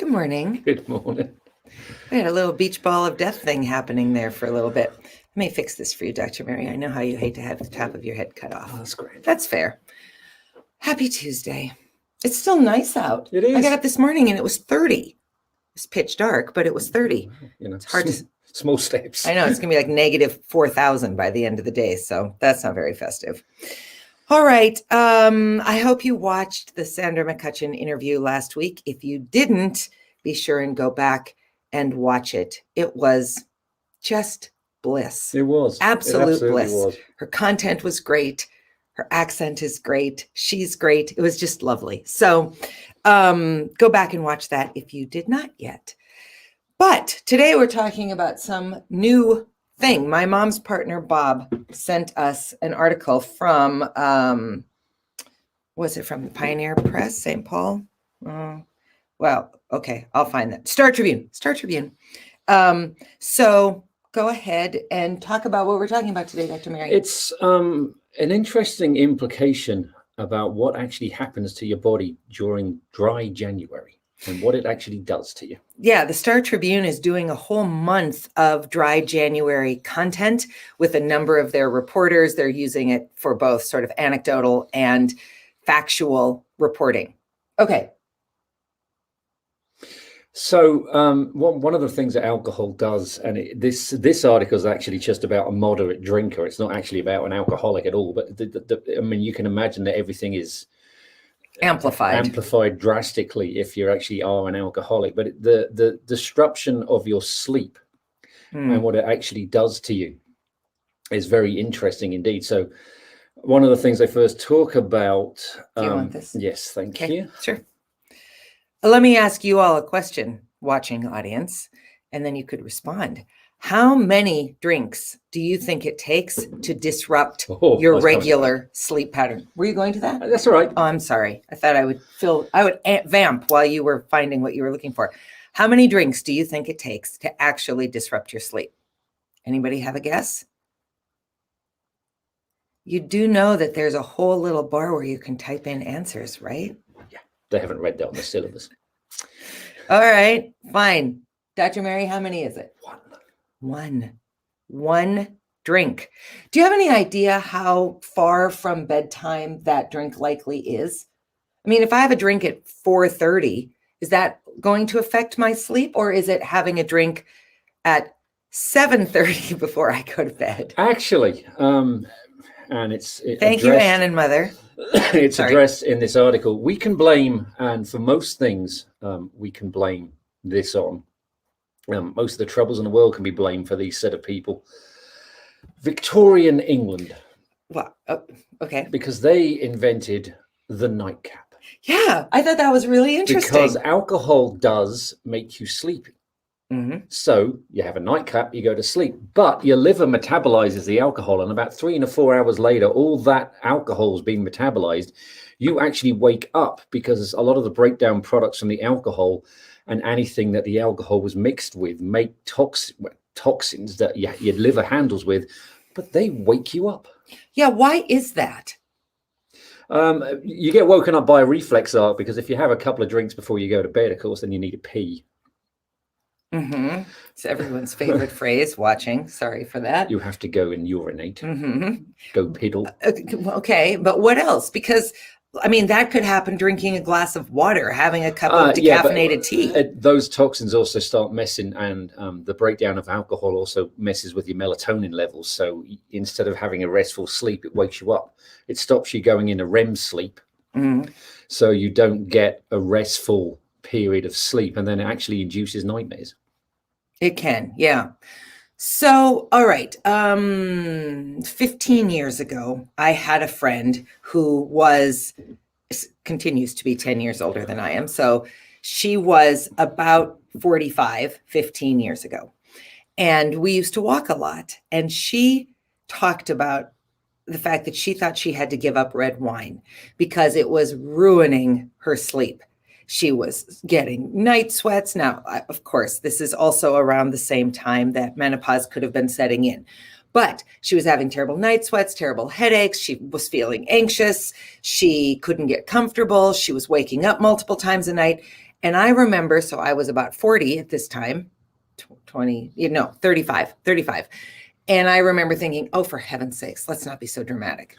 Good morning. Good morning. We had a little beach ball of death thing happening there for a little bit. Let me fix this for you, Dr. Mary. I know how you hate to have the top of your head cut off. Oh, that's great. That's fair. Happy Tuesday. It's still nice out. It is. I got up this morning and it was 30. It's pitch dark, but it was 30. It's hard to... Small steps. I know, it's going to be like negative 4,000 by the end of the day, so that's not very festive. All right. I hope you watched the Sandra McCutcheon interview last week. If you didn't, be sure and go back and watch it. It was just bliss. It was. Absolute bliss. Was. Her content was great. Her accent is great. She's great. It was just lovely. So go back and watch that if you did not yet. But today we're talking about some new thing. My mom's partner, Bob, sent us an article from, was it from the Pioneer Press, St. Paul? Well, okay, I'll find that. Star Tribune. So go ahead and talk about what we're talking about today, Dr. Mary. It's an interesting implication about what actually happens to your body during dry January and what it actually does to you. Yeah, the Star Tribune is doing a whole month of dry January content with a number of their reporters. They're using it for both sort of anecdotal and factual reporting. Okay. So one of the things that alcohol does, and this article is actually just about a moderate drinker. It's not actually about an alcoholic at all. But you can imagine that everything is amplified drastically if you actually are an alcoholic. But the disruption of your sleep and what it actually does to you is very interesting indeed. So one of the things I first talk about. Do you want this? Yes, thank you. Sure. Let me ask you all a question, watching audience, and then you could respond. How many drinks do you think it takes to disrupt your regular sleep pattern? Were you going to that? That's all right. Oh, I'm sorry. I thought I would vamp while you were finding what you were looking for. How many drinks do you think it takes to actually disrupt your sleep? Anybody have a guess? You do know that there's a whole little bar where you can type in answers, right? Yeah, they haven't read that on the syllabus. All right, fine. Dr. Mary, how many is it? One drink. Do you have any idea how far from bedtime that drink likely is? I mean, if I have a drink at 4:30, is that going to affect my sleep, or is it having a drink at 7:30 before I go to bed? Actually, and thank you, Anne and Mother. It's addressed in this article. We can blame, and for most things, we can blame this on. Most of the troubles in the world can be blamed for these set of people. Victorian England. Wow. Oh, okay. Because they invented the nightcap. Yeah, I thought that was really interesting. Because alcohol does make you sleepy. Mm-hmm. So you have a nightcap, you go to sleep, but your liver metabolizes the alcohol, and about 3 to 4 hours later, all that alcohol is being metabolized. You actually wake up because a lot of the breakdown products from the alcohol and anything that the alcohol was mixed with make toxins that your liver handles with, but they wake you up. Yeah, why is that? You get woken up by a reflex arc because if you have a couple of drinks before you go to bed, of course, then you need to pee. Mm-hmm. It's everyone's favorite phrase, watching. Sorry for that. You have to go and urinate. Mm-hmm. Go piddle. Okay, but what else? Because, I mean, that could happen drinking a glass of water, having a cup of decaffeinated tea. Those toxins also start messing, and the breakdown of alcohol also messes with your melatonin levels. So instead of having a restful sleep, it wakes you up. It stops you going into REM sleep. Mm-hmm. So you don't get a restful period of sleep, and then it actually induces nightmares. It can, yeah. So, all right. 15 years ago, I had a friend who continues to be 10 years older than I am. So she was about 45, 15 years ago. And we used to walk a lot. And she talked about the fact that she thought she had to give up red wine because it was ruining her sleep. She was getting night sweats. Now, of course, this is also around the same time that menopause could have been setting in. But she was having terrible night sweats, terrible headaches. She was feeling anxious. She couldn't get comfortable. She was waking up multiple times a night. And I remember, so I was about 40 at this time, 35. And I remember thinking, oh, for heaven's sakes, let's not be so dramatic.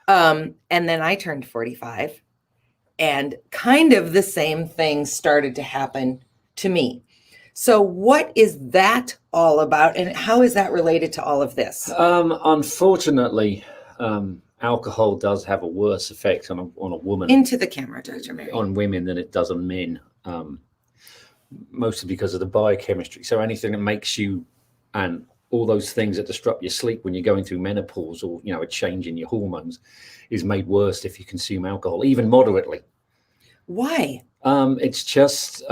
And then I turned 45 and kind of the same thing started to happen to me. So what is that all about? And how is that related to all of this? Unfortunately, alcohol does have a worse effect on a woman. Into the camera, Dr. Mary. On women than it does on men, mostly because of the biochemistry. So anything that makes you, and all those things that disrupt your sleep when you're going through menopause or, a change in your hormones is made worse if you consume alcohol, even moderately. Why? It's just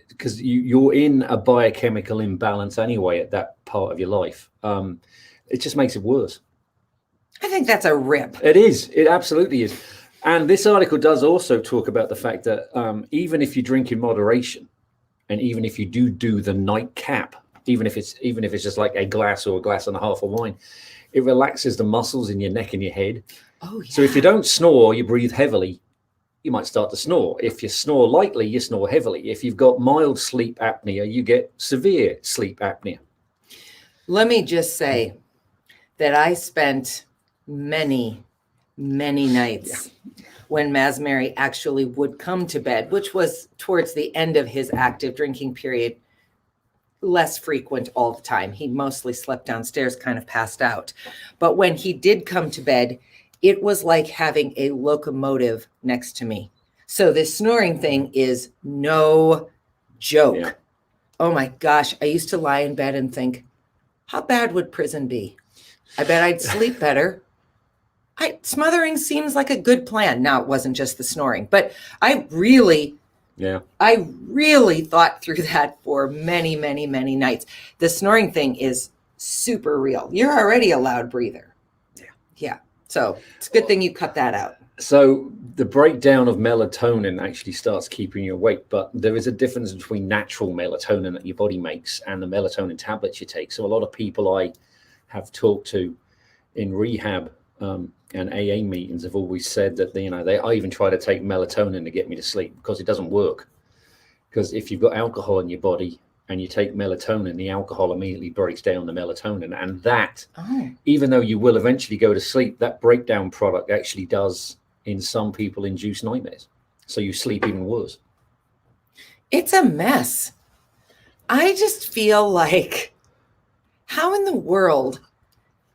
because you're in a biochemical imbalance anyway at that part of your life. It just makes it worse. I think that's a rip. It is. It absolutely is. And this article does also talk about the fact that even if you drink in moderation, and even if you do the nightcap, even if it's just like a glass or a glass and a half of wine, it relaxes the muscles in your neck and your head. Oh, yeah. So if you don't snore, you breathe heavily, you might start to snore. If you snore lightly, you snore heavily. If you've got mild sleep apnea, you get severe sleep apnea. Let me just say that I spent many nights when Masmary actually would come to bed, which was towards the end of his active drinking period, less frequent all the time. He mostly slept downstairs, kind of passed out. But when he did come to bed, it was like having a locomotive next to me. So this snoring thing is no joke. Yeah. Oh my gosh. I used to lie in bed and think, how bad would prison be? I bet I'd sleep better. Smothering seems like a good plan. Now, it wasn't just the snoring, but I really thought through that for many nights. The snoring thing is super real. You're already a loud breather. Yeah. So it's a good thing you cut that out. So the breakdown of melatonin actually starts keeping you awake, but there is a difference between natural melatonin that your body makes and the melatonin tablets you take. So a lot of people I have talked to in rehab and AA meetings have always said that I even try to take melatonin to get me to sleep because it doesn't work. Because if you've got alcohol in your body and you take melatonin, the alcohol immediately breaks down the melatonin, and that, even though you will eventually go to sleep, that breakdown product actually does, in some people, induce nightmares. So you sleep even worse. It's a mess. I just feel like, how in the world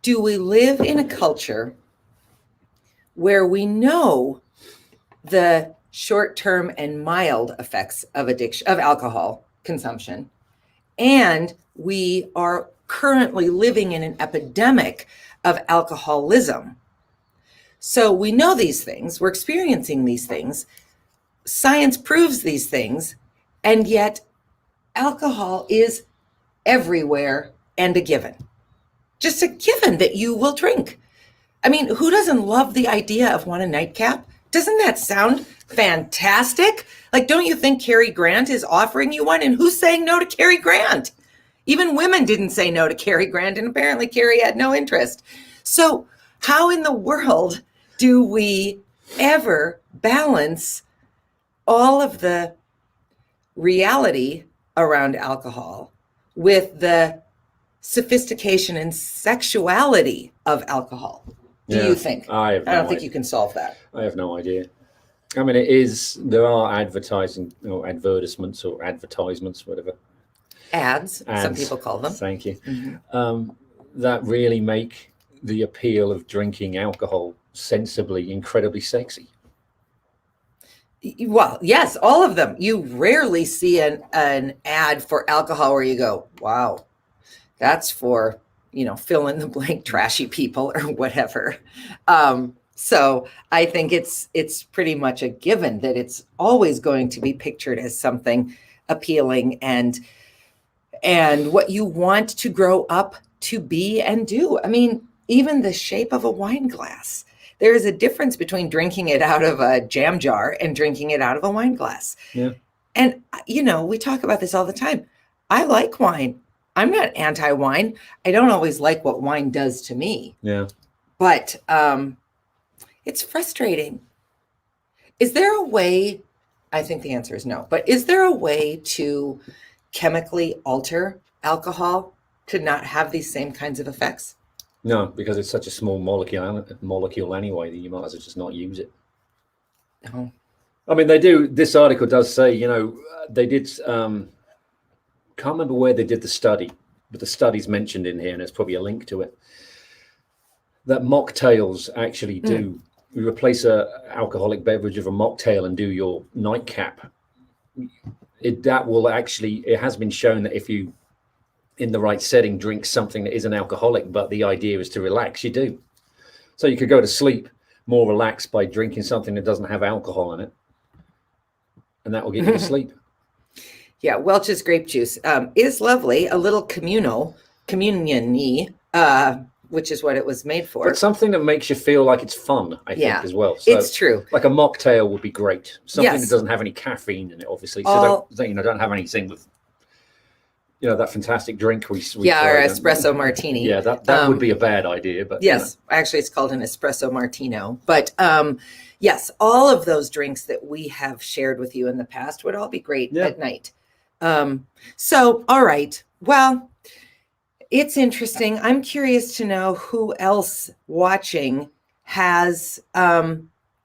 do we live in a culture where we know the short-term and mild effects of addiction, of alcohol consumption, and we are currently living in an epidemic of alcoholism? So we know these things, we're experiencing these things, science proves these things, and yet alcohol is everywhere and a given. Just a given that you will drink. I mean, who doesn't love the idea of one a nightcap? Doesn't that sound fantastic? Like, don't you think Cary Grant is offering you one? And who's saying no to Cary Grant? Even women didn't say no to Cary Grant, and apparently Cary had no interest. So how in the world do we ever balance all of the reality around alcohol with the sophistication and sexuality of alcohol? Do you think? I don't think you can solve that. I have no idea. I mean, there are advertisements, whatever. Ads, some people call them. Thank you. Mm-hmm. That really make the appeal of drinking alcohol sensibly incredibly sexy. Well, yes, all of them. You rarely see an ad for alcohol where you go, wow, that's for, fill in the blank trashy people or whatever. So I think it's pretty much a given that it's always going to be pictured as something appealing and what you want to grow up to be and do. I mean, even the shape of a wine glass. There is a difference between drinking it out of a jam jar and drinking it out of a wine glass. Yeah. And, we talk about this all the time. I like wine. I'm not anti-wine. I don't always like what wine does to me, Yeah. but it's frustrating. Is there a way, I think the answer is no, but is there a way to chemically alter alcohol to not have these same kinds of effects? No, because it's such a small molecule anyway that you might as well just not use it. No. I mean, they do. This article does say, they did. Can't remember where they did the study, but the study's mentioned in here, and there's probably a link to it. That mocktails actually do. You replace a alcoholic beverage with a mocktail and do your nightcap. It has been shown that if you, in the right setting, drink something that isn't alcoholic, but the idea is to relax, you do. So you could go to sleep more relaxed by drinking something that doesn't have alcohol in it, and that will get you to sleep. Yeah, Welch's grape juice is lovely, a little communion-y, which is what it was made for. But something that makes you feel like it's fun, I think, as well. So, it's true. Like a mocktail would be great. Something Yes. that doesn't have any caffeine in it, obviously. So don't have anything with, that fantastic drink we our espresso martini. Yeah, that would be a bad idea. But yes, actually, it's called an espresso martino. But yes, all of those drinks that we have shared with you in the past would all be great at night. So, all right. Well, it's interesting. I'm curious to know who else watching has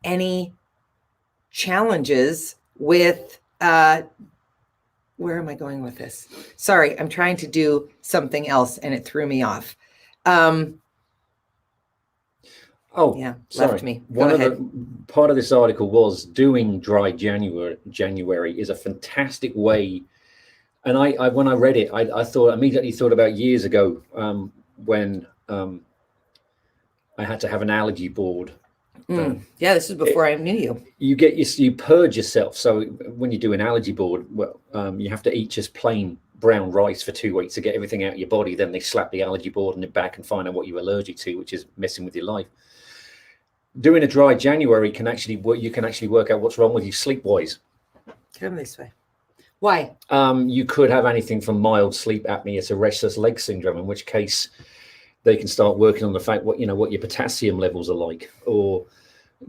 any challenges with where am I going with this? Sorry, I'm trying to do something else and it threw me off. Left me. One of the part of this article was doing dry January is a fantastic way. And I when I read it, I immediately thought about years ago when I had to have an allergy board. This is before I knew you. You purge yourself. So when you do an allergy board, you have to eat just plain brown rice for 2 weeks to get everything out of your body. Then they slap the allergy board on it back and find out what you're allergic to, which is messing with your life. Doing a dry January you can actually work out what's wrong with you sleep-wise. Come this way. Why? You could have anything from mild sleep apnea to restless leg syndrome, in which case they can start working on the fact what your potassium levels are like, or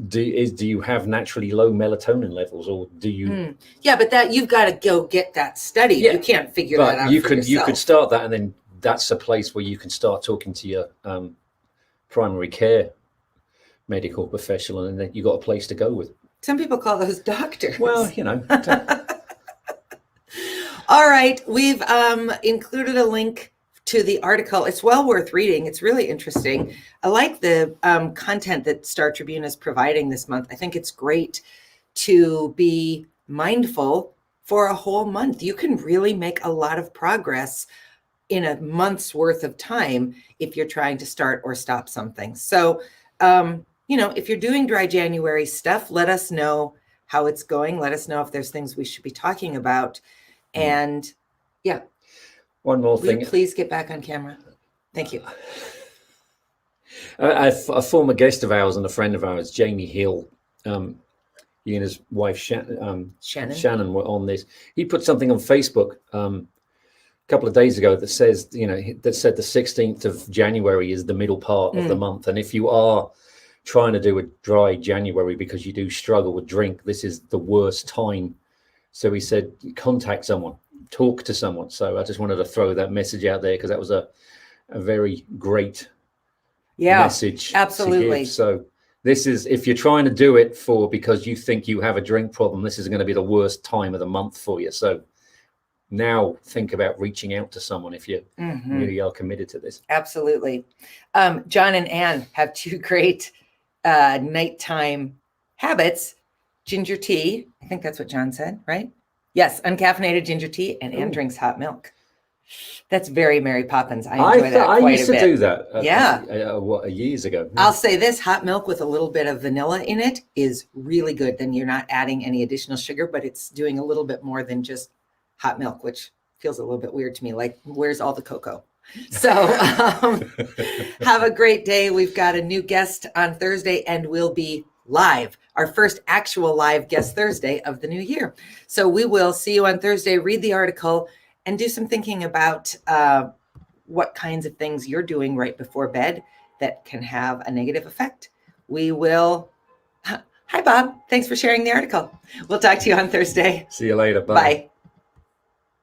do you have naturally low melatonin levels, or do you? Yeah, but that you've got to go get that study. Yeah. You can't figure that out. You could start that, and then that's a place where you can start talking to your primary care medical professional, and then you got a place to go with. Some people call those doctors. Well, All right, we've included a link to the article. It's well worth reading. It's really interesting. I like the content that Star Tribune is providing this month. I think it's great to be mindful for a whole month. You can really make a lot of progress in a month's worth of time if you're trying to start or stop something. So, if you're doing dry January stuff, let us know how it's going. Let us know if there's things we should be talking about. And one more thing. Will you please get back on camera? Thank you. A former guest of ours and a friend of ours, Jamie Hill, he and his wife Shannon were on this. He put something on Facebook a couple of days ago that says, that said the 16th of January is the middle part of the month, and if you are trying to do a dry January because you do struggle with drink, this is the worst time. So he said, contact someone, talk to someone. So I just wanted to throw that message out there because that was a very great message. Absolutely. To give. So this is, if you're trying to do it because you think you have a drink problem, this is going to be the worst time of the month for you. So now think about reaching out to someone if you really are committed to this. Absolutely. John and Ann have two great nighttime habits. Ginger tea. I think that's what John said, right? Yes, uncaffeinated ginger tea, and Ann drinks hot milk. That's very Mary Poppins. I enjoy that quite a bit. I used to do that years ago. Yeah. I'll say this, hot milk with a little bit of vanilla in it is really good. Then you're not adding any additional sugar, but it's doing a little bit more than just hot milk, which feels a little bit weird to me. Like, where's all the cocoa? So have a great day. We've got a new guest on Thursday, and we'll be live, our first actual live guest Thursday of the new year. So we will see you on Thursday. Read the article and do some thinking about what kinds of things you're doing right before bed that can have a negative effect. We will. Hi, Bob. Thanks for sharing the article. We'll talk to you on Thursday. See you later. Bye. Bye.